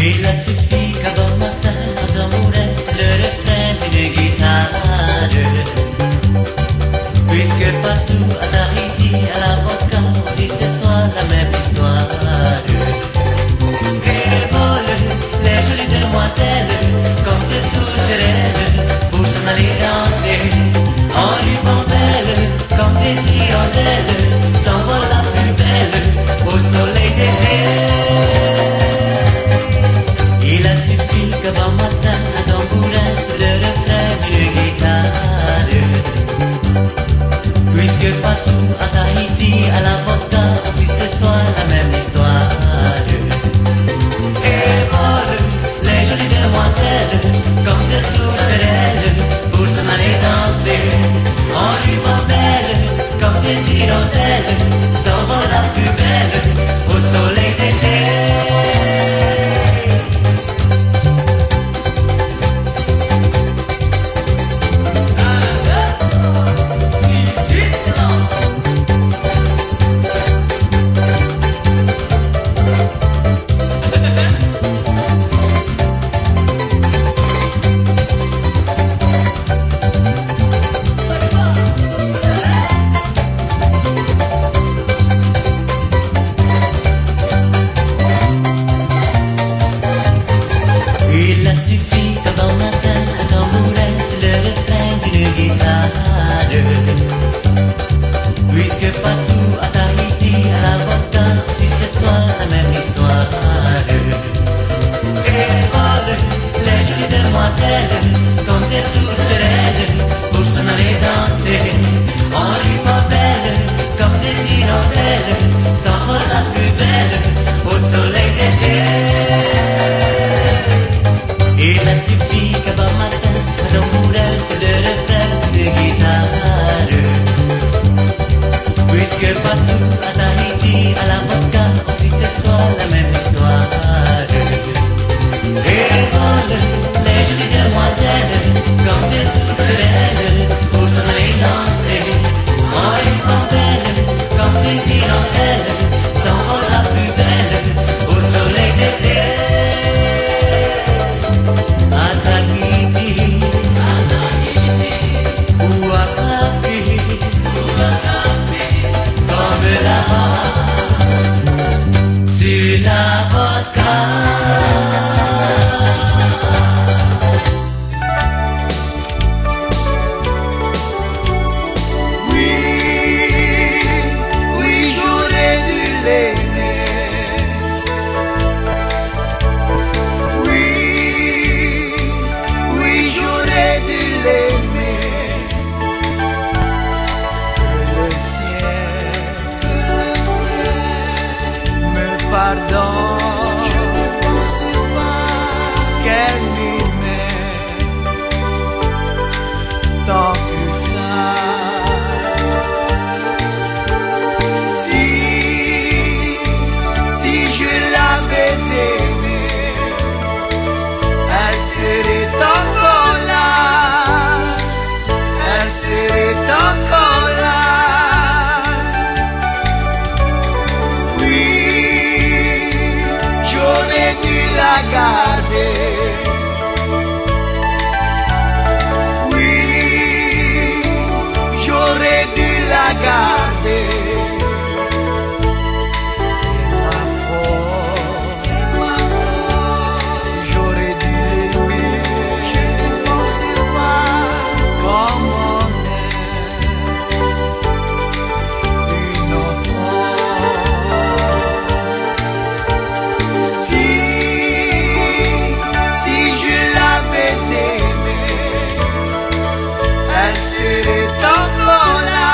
Il a suffi qu'à bon matin, quand on mourait, c'est le refrain d'une guitare. Puisque partout à Tahiti, à la vodka, aussi ce soir la même histoire. Et volent les jolies demoiselles, comme de toutes rêves, pour s'en aller danser. En ribambelle, comme des hirondelles, s'envole la plus belle, au soleil d'été. Il a suffi que bon matin, un tambourin sur le refrain d'une guitare. Puisque partout à Tahiti, à la vodka, aussi ce soir la même histoire. Et volent les jolies demoiselles, comme de toutes rêves, pour s'en aller danser. En ribambelle, comme des hirondelles, s'envole la plus belle, au soleil d'été. Il a suffi qu'un bon matin, un tambourin, c'est le refrain d'une guitare. Puisque partout à Tahiti, à la vodka, aussi ce soir la même histoire. Et volent les jolies demoiselles, comme des toutes raides, pour s'en aller danser. En ribambelle, comme des hirondelles, s'envole la plus belle, au soleil d'été. Il a suffi qu'un bon matin, un tambourin, c'est le refrain d'une guitare. Puisque partout à Tahiti, à la vodka, aussi ce soir la même histoire. Et volent les jolies demoiselles, comme de toutes rêves, pour s'en aller danser. En ribambelle, comme des hirondelles, s'envole la plus belle, au soleil d'été. À Tahiti, ou à Capi, comme là-bas, sur la vodka. Oui, oui, j'aurais dû l'aimer. Oui, oui, j'aurais dû l'aimer. Que le ciel me pardonne. Je ne pensais pas qu'elle m'aimait tant que ça. Si je l'avais aimée, elle serait encore là. Elle serait encore là. Oui, j'aurais dû la garder. Oui, j'aurais dû la garder. C'est ma faute, j'aurais dû l'aimer. Je ne pensais pas comme on aime une enfant. Si je l'avais aimée, elle serait encore là.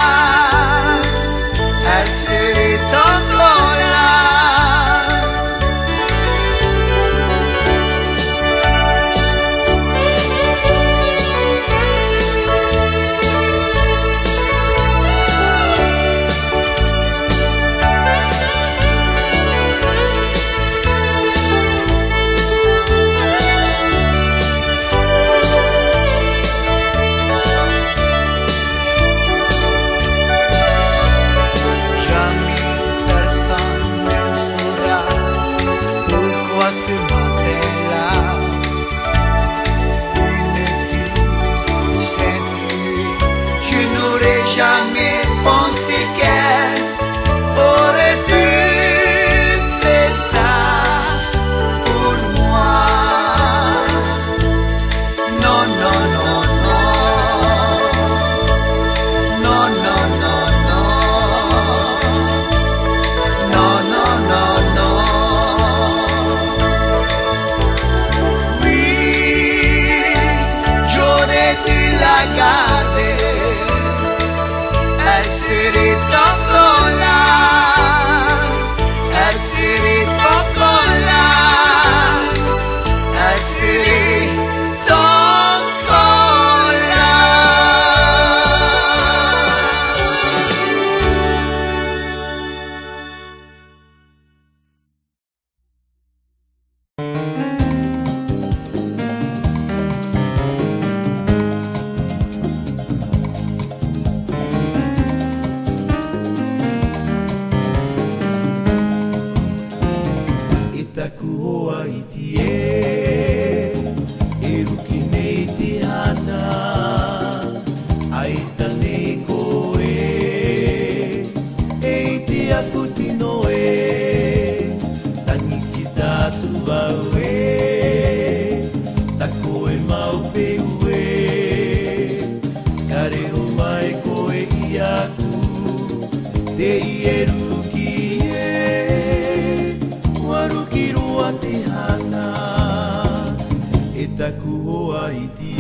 taku hoa iti e ruki nei te hana ai tanei koe e iti aku tino tangi ki tatu au tako e mau peu kare o mai koe i aku te i e ruki waruki roa te hana e taku hoa iti